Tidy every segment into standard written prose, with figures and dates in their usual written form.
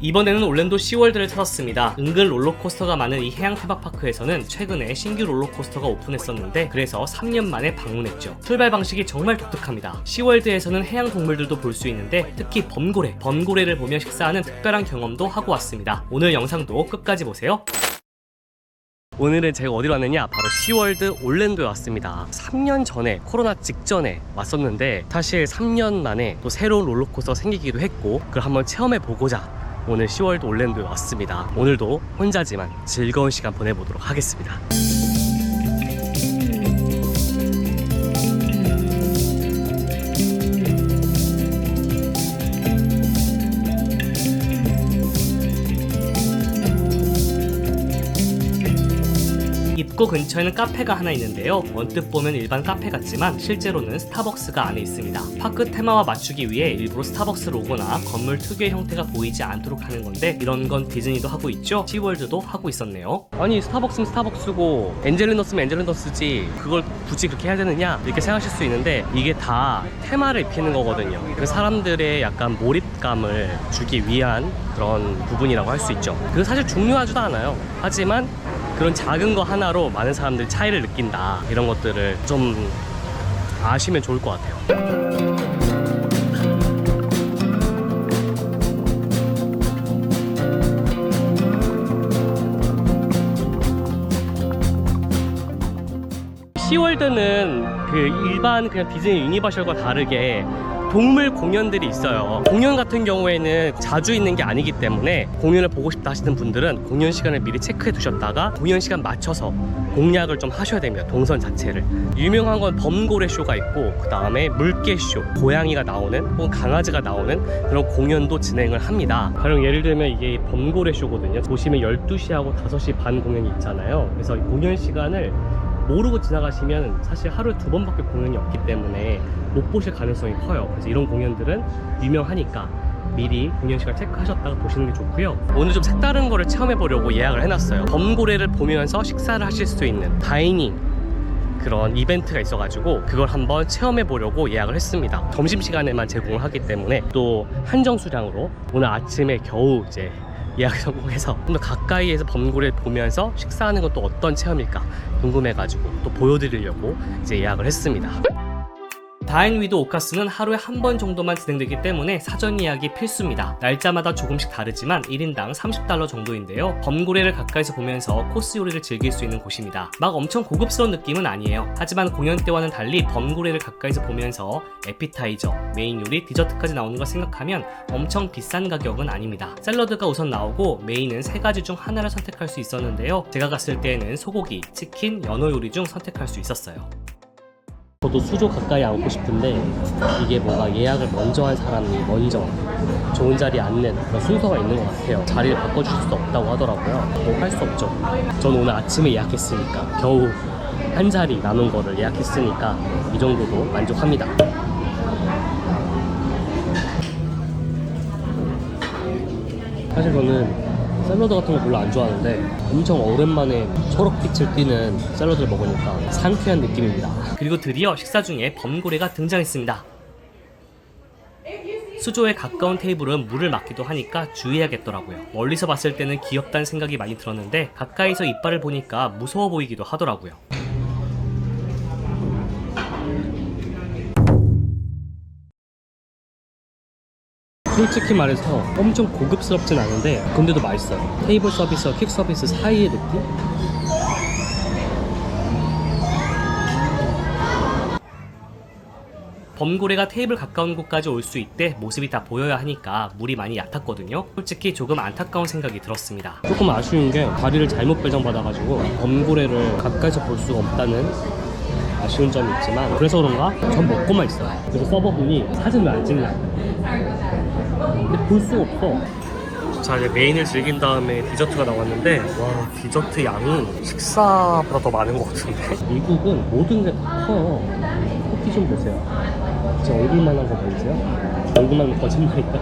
이번에는 올랜도 시월드를 찾았습니다. 은근 롤러코스터가 많은 이 해양 테마파크에서는 최근에 신규 롤러코스터가 오픈했었는데 그래서 3년 만에 방문했죠. 출발 방식이 정말 독특합니다. 시월드에서는 해양 동물들도 볼 수 있는데 특히 범고래를 보며 식사하는 특별한 경험도 하고 왔습니다. 오늘 영상도 끝까지 보세요. 오늘은 제가 어디로 왔느냐, 바로 시월드 올랜도에 왔습니다. 3년 전에, 코로나 직전에 왔었는데 사실 3년 만에 또 새로운 롤러코스터가 생기기도 했고 그걸 한번 체험해보고자 오늘 시월드 올랜도에 왔습니다. 오늘도 혼자지만 즐거운 시간 보내보도록 하겠습니다. 입구 근처에는 카페가 하나 있는데요. 언뜻 보면 일반 카페 같지만 실제로는 스타벅스가 안에 있습니다. 파크 테마와 맞추기 위해 일부러 스타벅스 로고나 건물 특유의 형태가 보이지 않도록 하는 건데 이런 건 디즈니도 하고 있죠. 시월드도 하고 있었네요. 아니 스타벅스는 스타벅스고 엔젤리너스면 엔젤리너스지 그걸 굳이 그렇게 해야 되느냐 이렇게 생각하실 수 있는데 이게 다 테마를 입히는 거거든요. 그 사람들의 약간 몰입감을 주기 위한 그런 부분이라고 할 수 있죠. 그거 사실 중요하지도 않아요. 하지만 그런 작은 거 하나로 많은 사람들이 차이를 느낀다, 이런 것들을 좀 아시면 좋을 것 같아요. 시월드는 그 일반 그냥 디즈니 유니버셜과 다르게 동물 공연들이 있어요. 공연 같은 경우에는 자주 있는 게 아니기 때문에 공연을 보고 싶다 하시는 분들은 공연 시간을 미리 체크해 두셨다가 공연 시간 맞춰서 공략을 좀 하셔야 됩니다. 동선 자체를. 유명한 건 범고래 쇼가 있고 그 다음에 물개 쇼, 고양이가 나오는 혹은 강아지가 나오는 그런 공연도 진행을 합니다. 가령 예를 들면 이게 범고래 쇼거든요. 보시면 12시하고 5시 반 공연이 있잖아요. 그래서 공연 시간을 모르고 지나가시면 사실 하루에 2번밖에 공연이 없기 때문에 못 보실 가능성이 커요. 그래서 이런 공연들은 유명하니까 미리 공연 시간 체크하셨다가 보시는 게 좋고요. 오늘 좀 색다른 거를 체험해 보려고 예약을 해놨어요. 범고래를 보면서 식사를 하실 수 있는 다이닝 그런 이벤트가 있어가지고 그걸 한번 체험해 보려고 예약을 했습니다. 점심시간에만 제공을 하기 때문에 또 한정 수량으로 오늘 아침에 겨우 이제 예약을 성공해서 좀 더 가까이에서 범고래를 보면서 식사하는 건 또 어떤 체험일까 궁금해가지고 또 보여드리려고 이제 예약을 했습니다. 다인 위드 오카스는 하루에 한 번 정도만 진행되기 때문에 사전 예약이 필수입니다. 날짜마다 조금씩 다르지만 1인당 $30 정도인데요. 범고래를 가까이서 보면서 코스 요리를 즐길 수 있는 곳입니다. 막 엄청 고급스러운 느낌은 아니에요. 하지만 공연 때와는 달리 범고래를 가까이서 보면서 에피타이저, 메인 요리, 디저트까지 나오는 걸 생각하면 엄청 비싼 가격은 아닙니다. 샐러드가 우선 나오고 메인은 3가지 중 하나를 선택할 수 있었는데요. 제가 갔을 때에는 소고기, 치킨, 연어 요리 중 선택할 수 있었어요. 저도 수조 가까이 앉고 싶은데 이게 뭔가 예약을 먼저 한 사람이 먼저 좋은 자리에 앉는 그런 순서가 있는 것 같아요. 자리를 바꿔주실 수 없다고 하더라고요. 뭐 할 수 없죠. 저는 오늘 아침에 예약했으니까 겨우 한 자리 남은 거를 예약했으니까 이 정도도 만족합니다. 사실 저는 샐러드 같은 거 별로 안 좋아하는데 엄청 오랜만에 초록빛을 띠는 샐러드를 먹으니까 상쾌한 느낌입니다. 그리고 드디어 식사 중에 범고래가 등장했습니다. 수조에 가까운 테이블은 물을 맞기도 하니까 주의해야겠더라고요. 멀리서 봤을 때는 귀엽다는 생각이 많이 들었는데 가까이서 이빨을 보니까 무서워 보이기도 하더라고요. 솔직히 말해서 엄청 고급스럽진 않은데 근데도 맛있어요. 테이블 서비스와 퀵 서비스 사이의 느낌? 범고래가 테이블 가까운 곳까지 올 수 있대 모습이 다 보여야 하니까 물이 많이 얕았거든요. 솔직히 조금 안타까운 생각이 들었습니다. 조금 아쉬운 게 다리를 잘못 배정받아가지고 범고래를 가까이서 볼 수가 없다는 아쉬운 점이 있지만 그래서 그런가 전 먹고만 있어요. 그래서 서버분이 사진 왜 안 찍냐, 근데 볼 수가 없어. 자, 이제 메인을 즐긴 다음에 디저트가 나왔는데 와, 디저트 양이 식사보다 더 많은 것 같은데. 미국은 모든 게 다 커요. 쿠키 좀 보세요. 제 얼굴만한 거 보이세요? 얼굴만 거짓말이다.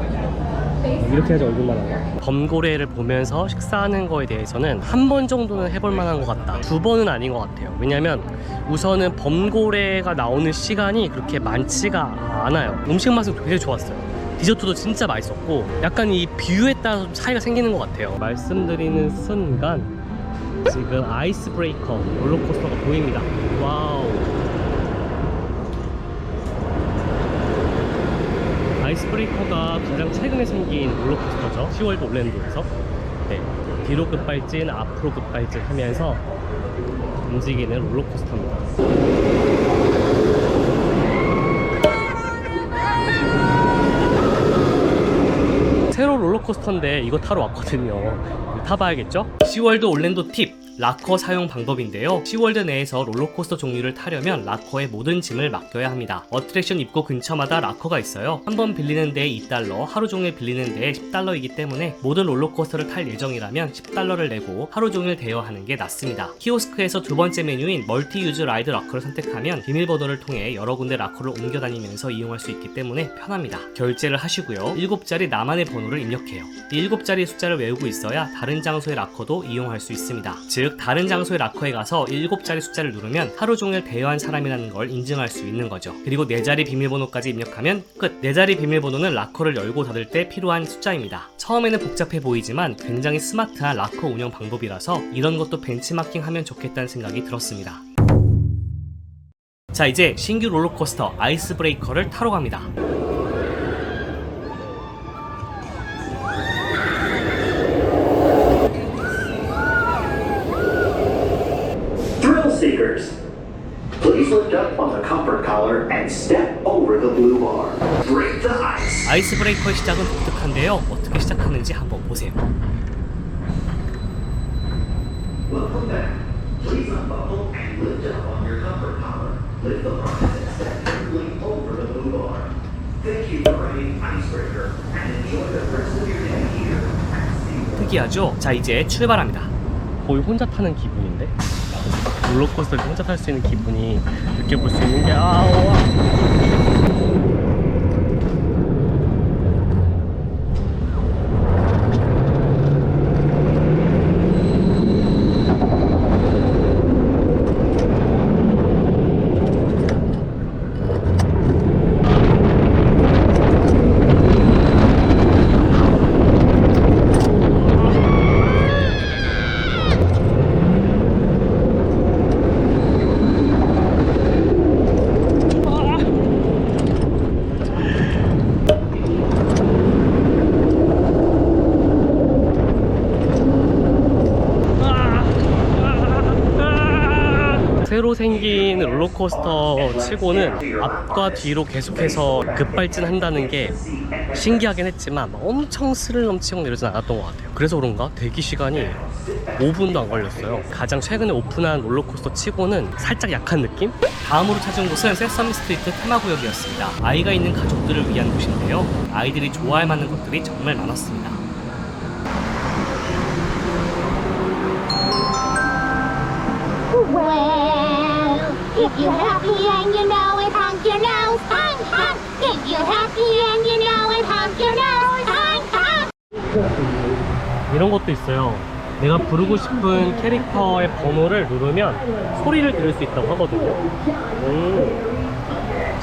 이렇게 해야지 얼굴만한 거. 범고래를 보면서 식사하는 거에 대해서는 한 번 정도는 해볼 만한 것 같다. 2번은 아닌 것 같아요. 왜냐면 우선은 범고래가 나오는 시간이 그렇게 많지가 않아요. 음식 맛은 되게 좋았어요. 디저트도 진짜 맛있었고 약간 이 뷰에 따라서 좀 차이가 생기는 것 같아요. 말씀드리는 순간 지금 아이스 브레이커 롤러코스터가 보입니다. 와우. 아이스 브레이커가 가장 최근에 생긴 롤러코스터죠. 시월드 올랜도에서. 네, 뒤로 급발진, 앞으로 급발진 하면서 움직이는 롤러코스터입니다. 새로 롤러코스터인데 이거 타러 왔거든요. 타봐야겠죠? 시월드 올랜도 팁! 락커 사용 방법인데요. 시월드 내에서 롤러코스터 종류를 타려면 락커에 모든 짐을 맡겨야 합니다. 어트랙션 입구 근처마다 락커가 있어요. 한번 빌리는 데에 $2, 하루 종일 빌리는 데에 $10이기 때문에 모든 롤러코스터를 탈 예정이라면 $10를 내고 하루 종일 대여하는 게 낫습니다. 키오스크에서 두 번째 메뉴인 멀티 유즈 라이드 락커를 선택하면 비밀번호를 통해 여러 군데 락커를 옮겨 다니면서 이용할 수 있기 때문에 편합니다. 결제를 하시고요. 7자리 나만의 번호를 입력해요. 이 7자리 숫자를 외우고 있어야 다른 장소의 락커도 이용할 수 있습니다. 즉 다른 장소의 락커에 가서 7자리 숫자를 누르면 하루 종일 대여한 사람이라는 걸 인증할 수 있는 거죠. 그리고 4자리 비밀번호까지 입력하면 끝! 4자리 비밀번호는 락커를 열고 닫을 때 필요한 숫자입니다. 처음에는 복잡해 보이지만 굉장히 스마트한 락커 운영 방법이라서 이런 것도 벤치마킹 하면 좋겠다는 생각이 들었습니다. 자, 이제 신규 롤러코스터 아이스 브레이커를 타러 갑니다. Seekers, please lift up on the comfort collar and step over the blue bar. Break the ice. 아이스 브레이커의 시작은 독특한데요. 어떻게 시작하는지 한번 보세요. Welcome back. Please unbuckle and lift up on your comfort collar. Lift the bar and step carefully over the blue bar. Thank you for riding Icebreaker and enjoy the rest of your day here at SeaWorld. 특이하죠? 자, 이제 출발합니다. 거의 혼자 타는 기분인데? 롤러코스터를 혼자 탈 수 있는 기분이 느껴볼 수 있는 게 새로 생긴 롤러코스터 치고는 앞과 뒤로 계속해서 급발진한다는 게 신기하긴 했지만 엄청 스릴 넘치고 이러진 않았던 것 같아요. 그래서 그런가 대기 시간이 5분도 안 걸렸어요. 가장 최근에 오픈한 롤러코스터 치고는 살짝 약한 느낌? 다음으로 찾은 곳은 세서미 스트리트 테마구역이었습니다. 아이가 있는 가족들을 위한 곳인데요. 아이들이 좋아할 만한 것들이 정말 많았습니다. Well, if you're happy and you know it, honk your nose, honk, honk. If you're happy and you know it, honk your nose, honk, honk. 이런 것도 있어요. 내가 부르고 싶은 캐릭터의 번호를 누르면 소리를 들을 수 있다고 하거든요.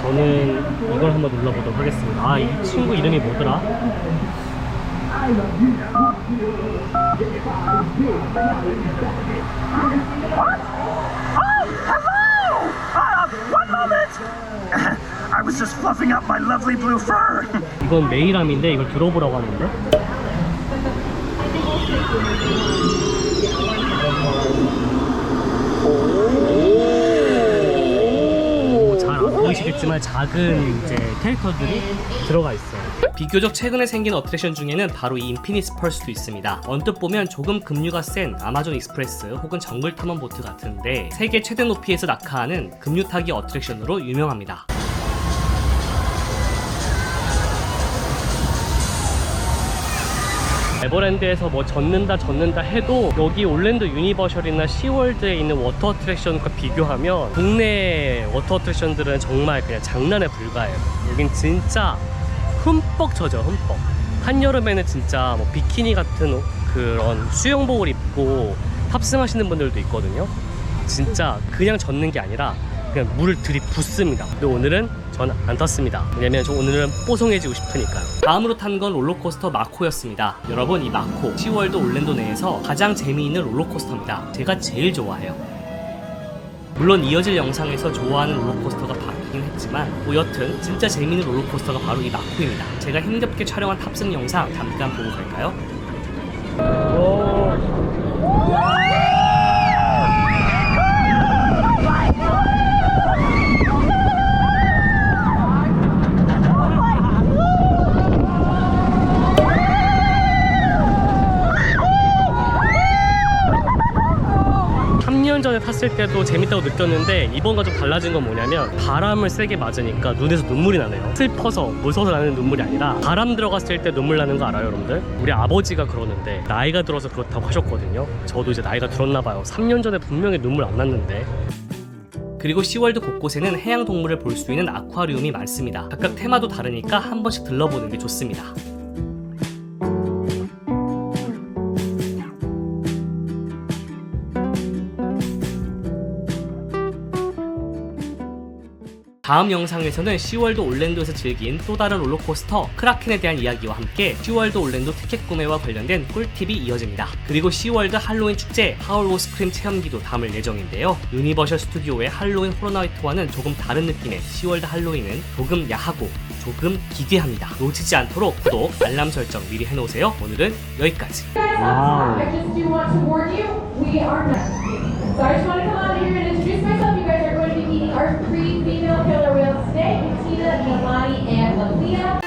저는 이걸 한번 눌러보도록 하겠습니다. 아, 이 친구 이름이 뭐더라? I was just fluffing up my lovely blue fur. 이건 메이람인데 이걸 들어보라고 하는데. 잘 안 보이시겠지만 작은 이제 캐릭터들이 들어가 있어요. 비교적 최근에 생긴 어트랙션 중에는 바로 이 인피니트 펄스도 있습니다. 언뜻 보면 조금 급류가 센 아마존 익스프레스 혹은 정글 탐험 보트 같은데 세계 최대 높이에서 낙하하는 급류 타기 어트랙션으로 유명합니다. 에버랜드에서 뭐 젖는다 해도 여기 올랜도 유니버셜이나 시월드에 있는 워터 어트랙션과 비교하면 국내 워터 어트랙션들은 정말 그냥 장난에 불과해요. 여긴 진짜 흠뻑 젖어, 흠뻑. 한여름에는 진짜 뭐 비키니 같은 그런 수영복을 입고 탑승하시는 분들도 있거든요. 진짜 그냥 젖는 게 아니라 그냥 물을 들이붓습니다. 근데 오늘은 전 안 탔습니다. 왜냐면 저 오늘은 뽀송해지고 싶으니까요. 다음으로 탄 건 롤러코스터 마코였습니다. 여러분, 이 마코 시월드 올랜도 내에서 가장 재미있는 롤러코스터입니다. 제가 제일 좋아해요. 물론 이어질 영상에서 좋아하는 롤러코스터가 바뀌긴 했지만 뭐 여튼 진짜 재미있는 롤러코스터가 바로 이 마코입니다. 제가 힘겹게 촬영한 탑승 영상 잠깐 보고 갈까요? 전에 탔을 때도 재밌다고 느꼈는데 이번과 좀 달라진 건 뭐냐면 바람을 세게 맞으니까 눈에서 눈물이 나네요. 슬퍼서 무서워서 나는 눈물이 아니라 바람 들어갔을 때 눈물 나는 거 알아요, 여러분들? 우리 아버지가 그러는데 나이가 들어서 그렇다고 하셨거든요. 저도 이제 나이가 들었나 봐요. 3년 전에 분명히 눈물 안 났는데. 그리고 시월드 곳곳에는 해양 동물을 볼 수 있는 아쿠아리움이 많습니다. 각각 테마도 다르니까 한 번씩 들러보는 게 좋습니다. 다음 영상에서는 시월드 올랜도에서 즐긴 또 다른 롤러코스터 크라켄에 대한 이야기와 함께 시월드 올랜도 티켓 구매와 관련된 꿀팁이 이어집니다. 그리고 시월드 할로윈 축제 하울로스크림 체험기도 담을 예정인데요. 유니버셜 스튜디오의 할로윈 호러나이트와는 조금 다른 느낌의 시월드 할로윈은 조금 야하고 조금 기괴합니다. 놓치지 않도록 구독, 알람 설정 미리 해놓으세요. 오늘은 여기까지. I just do want to warn you, we are not. So I just want to come out here and introduce myself. You guys are going to be meeting our 3 female killer whales today, Tina, Imani, and Leah.